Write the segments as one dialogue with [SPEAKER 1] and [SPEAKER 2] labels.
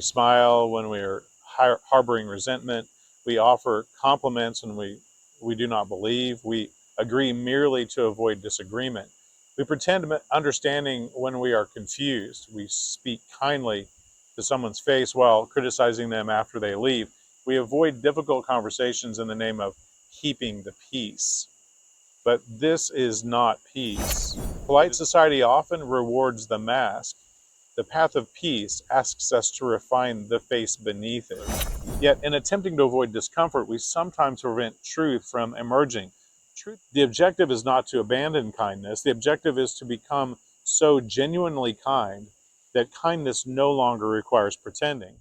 [SPEAKER 1] We smile when we are harboring resentment. We offer compliments when we do not believe. We agree merely to avoid disagreement. We pretend understanding when we are confused. We speak kindly to someone's face while criticizing them after they leave. We avoid difficult conversations in the name of keeping the peace. But this is not peace. Polite society often rewards the mask. The path of peace asks us to refine the face beneath it. Yet, in attempting to avoid discomfort, we sometimes prevent truth from emerging. The objective is not to abandon kindness. The objective is to become so genuinely kind that kindness no longer requires pretending.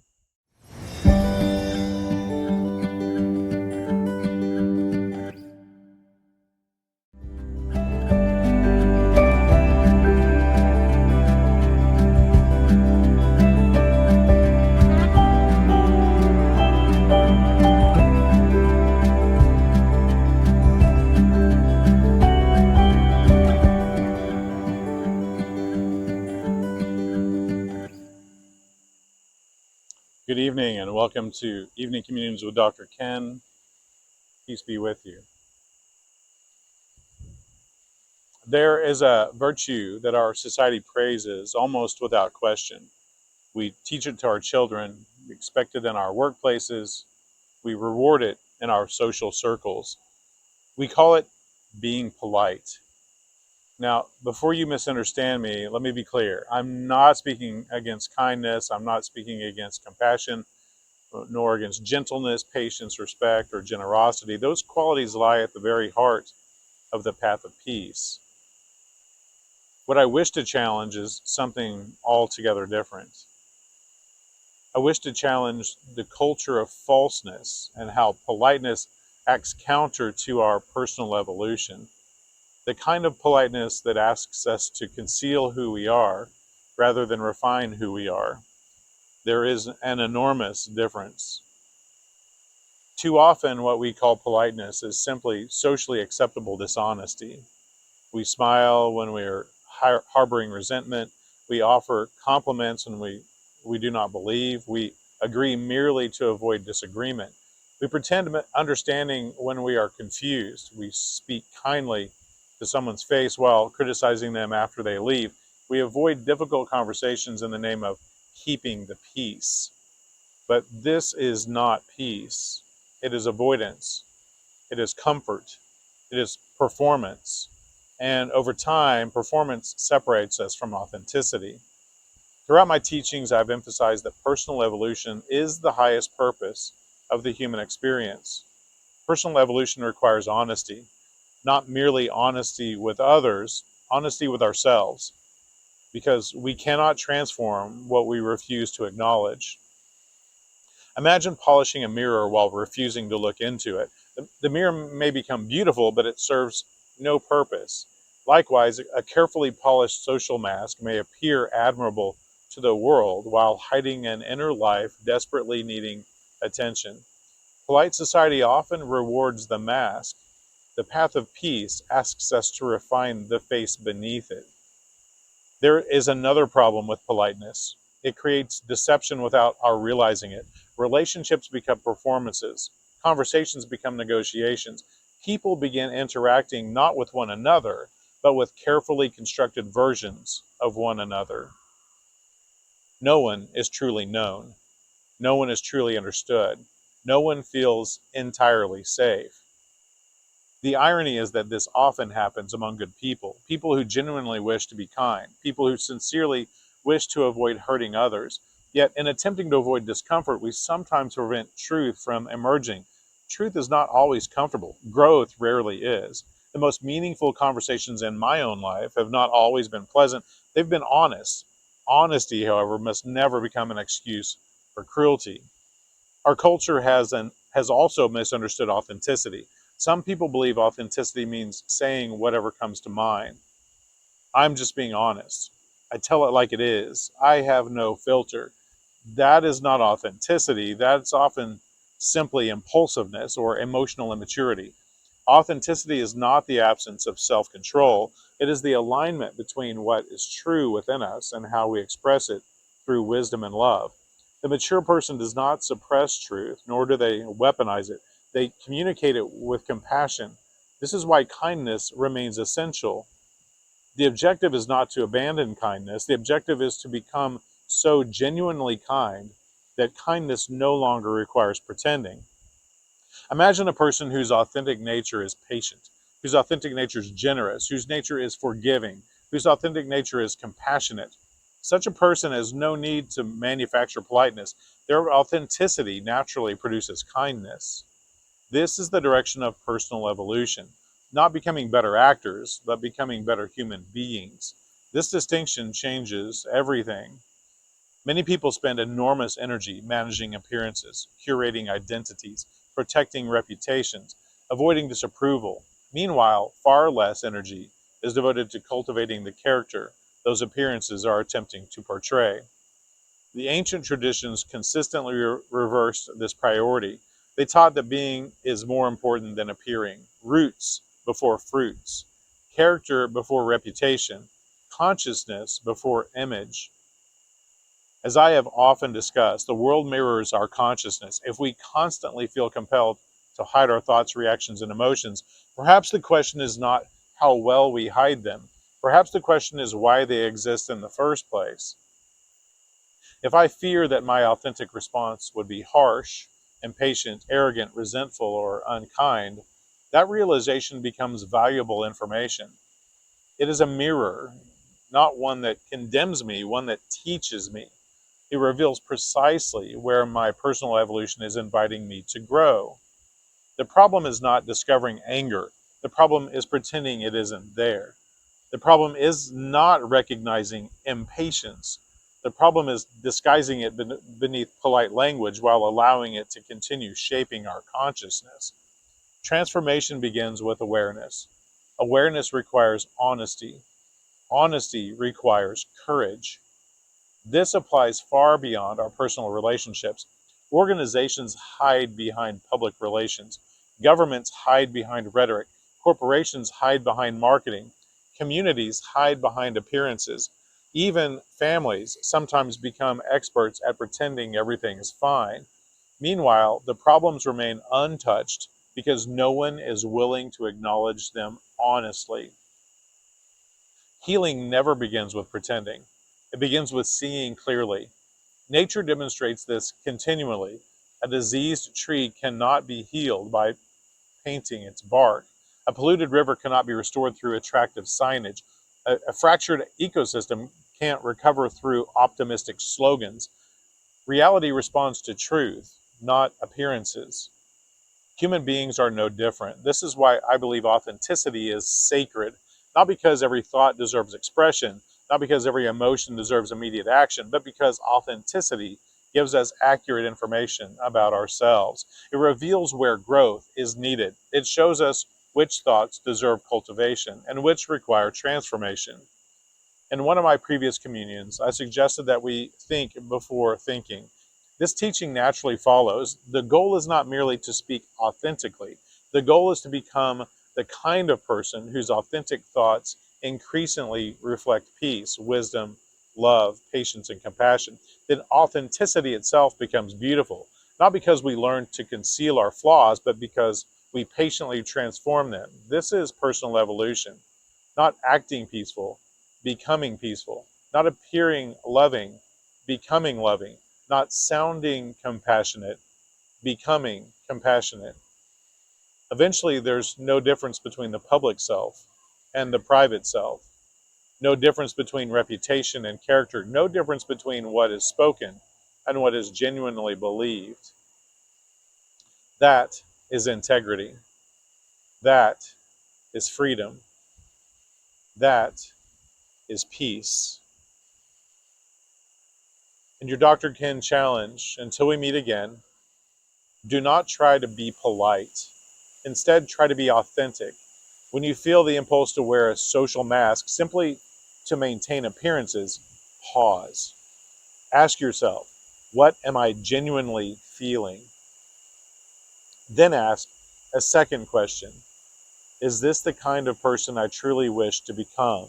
[SPEAKER 1] Good evening and welcome to Evening Communions with Dr. Ken. Peace be with you. There is a virtue that our society praises almost without question. We teach it to our children, we expect it in our workplaces, we reward it in our social circles. We call it being polite. Now, before you misunderstand me, let me be clear. I'm not speaking against kindness, I'm not speaking against compassion, nor against gentleness, patience, respect, or generosity. Those qualities lie at the very heart of the path of peace. What I wish to challenge is something altogether different. I wish to challenge the culture of falseness and how politeness acts counter to our personal evolution. The kind of politeness that asks us to conceal who we are rather than refine who we are. There is an enormous difference. Too often, what we call politeness is simply socially acceptable dishonesty. We smile when we are harboring resentment. We offer compliments when we do not believe. We agree merely to avoid disagreement. We pretend understanding when we are confused. We speak kindly to someone's face while criticizing them after they leave. We avoid difficult conversations in the name of keeping the peace. But this is not peace. It is avoidance. It is comfort. It is performance. And over time, performance separates us from authenticity. Throughout my teachings, I've emphasized that personal evolution is the highest purpose of the human experience. Personal evolution requires honesty, not merely honesty with others, honesty with ourselves, because we cannot transform what we refuse to acknowledge. Imagine polishing a mirror while refusing to look into it. The mirror may become beautiful, but it serves no purpose. Likewise, a carefully polished social mask may appear admirable to the world while hiding an inner life desperately needing attention. Polite society often rewards the mask. The path of peace asks us to refine the face beneath it. There is another problem with politeness. It creates deception without our realizing it. Relationships become performances. Conversations become negotiations. People begin interacting not with one another, but with carefully constructed versions of one another. No one is truly known. No one is truly understood. No one feels entirely safe. The irony is that this often happens among good people, people who genuinely wish to be kind, people who sincerely wish to avoid hurting others. Yet, in attempting to avoid discomfort, we sometimes prevent truth from emerging. Truth is not always comfortable. Growth rarely is. The most meaningful conversations in my own life have not always been pleasant. They've been honest. Honesty, however, must never become an excuse for cruelty. Our culture has also misunderstood authenticity. Some people believe authenticity means saying whatever comes to mind. I'm just being honest. I tell it like it is. I have no filter. That is not authenticity. That's often simply impulsiveness or emotional immaturity. Authenticity is not the absence of self-control. It is the alignment between what is true within us and how we express it through wisdom and love. The mature person does not suppress truth, nor do they weaponize it. They communicate it with compassion. This is why kindness remains essential. The objective is not to abandon kindness. The objective is to become so genuinely kind that kindness no longer requires pretending. Imagine a person whose authentic nature is patient, whose authentic nature is generous, whose nature is forgiving, whose authentic nature is compassionate. Such a person has no need to manufacture politeness. Their authenticity naturally produces kindness. This is the direction of personal evolution, not becoming better actors, but becoming better human beings. This distinction changes everything. Many people spend enormous energy managing appearances, curating identities, protecting reputations, avoiding disapproval. Meanwhile, far less energy is devoted to cultivating the character those appearances are attempting to portray. The ancient traditions consistently reversed this priority. They taught that being is more important than appearing, roots before fruits, character before reputation, consciousness before image. As I have often discussed, the world mirrors our consciousness. If we constantly feel compelled to hide our thoughts, reactions, and emotions, perhaps the question is not how well we hide them. Perhaps the question is why they exist in the first place. If I fear that my authentic response would be harsh, impatient, arrogant, resentful, or unkind, that realization becomes valuable information. It is a mirror, not one that condemns me, one that teaches me. It reveals precisely where my personal evolution is inviting me to grow. The problem is not discovering anger. The problem is pretending it isn't there. The problem is not recognizing impatience. The problem is disguising it beneath polite language while allowing it to continue shaping our consciousness. Transformation begins with awareness. Awareness requires honesty. Honesty requires courage. This applies far beyond our personal relationships. Organizations hide behind public relations. Governments hide behind rhetoric. Corporations hide behind marketing. Communities hide behind appearances. Even families sometimes become experts at pretending everything is fine. Meanwhile, the problems remain untouched because no one is willing to acknowledge them honestly. Healing never begins with pretending. It begins with seeing clearly. Nature demonstrates this continually. A diseased tree cannot be healed by painting its bark. A polluted river cannot be restored through attractive signage. A fractured ecosystem can't recover through optimistic slogans. Reality responds to truth, not appearances. Human beings are no different. This is why I believe authenticity is sacred, not because every thought deserves expression, not because every emotion deserves immediate action, but because authenticity gives us accurate information about ourselves. It reveals where growth is needed. It shows us which thoughts deserve cultivation and which require transformation. In one of my previous communions, I suggested that we think before thinking. This teaching naturally follows. The goal is not merely to speak authentically. The goal is to become the kind of person whose authentic thoughts increasingly reflect peace, wisdom, love, patience, and compassion. Then authenticity itself becomes beautiful, not because we learn to conceal our flaws, but because we patiently transform them. This is personal evolution, not acting peaceful, becoming peaceful, not appearing loving, becoming loving, not sounding compassionate, becoming compassionate. Eventually, there's no difference between the public self and the private self, no difference between reputation and character, no difference between what is spoken and what is genuinely believed. That is integrity. That is freedom. That is peace. And your Dr. Ken challenge, until we meet again, do not try to be polite. Instead, try to be authentic. When you feel the impulse to wear a social mask simply to maintain appearances, pause. Ask yourself, what am I genuinely feeling? Then ask a second question. Is this the kind of person I truly wish to become?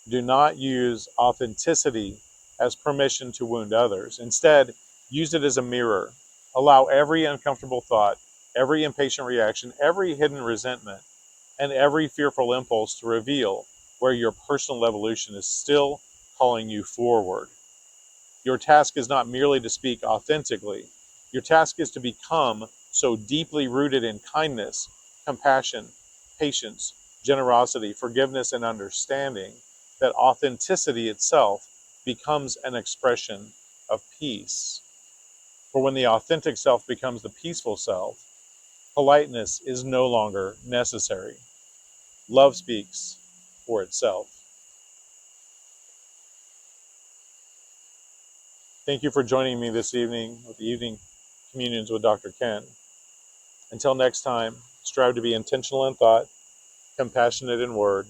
[SPEAKER 1] Do not use authenticity as permission to wound others. Instead, use it as a mirror. Allow every uncomfortable thought, every impatient reaction, every hidden resentment, and every fearful impulse to reveal where your personal evolution is still calling you forward. Your task is not merely to speak authentically. Your task is to become so deeply rooted in kindness, compassion, patience, generosity, forgiveness, and understanding that authenticity itself becomes an expression of peace. For when the authentic self becomes the peaceful self, politeness is no longer necessary. Love speaks for itself. Thank you for joining me this evening with the evening communions with Dr. Ken. Until next time, strive to be intentional in thought, compassionate in word,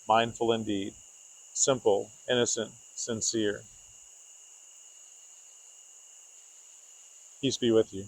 [SPEAKER 1] mindful in deed, simple, innocent, sincere. Peace be with you.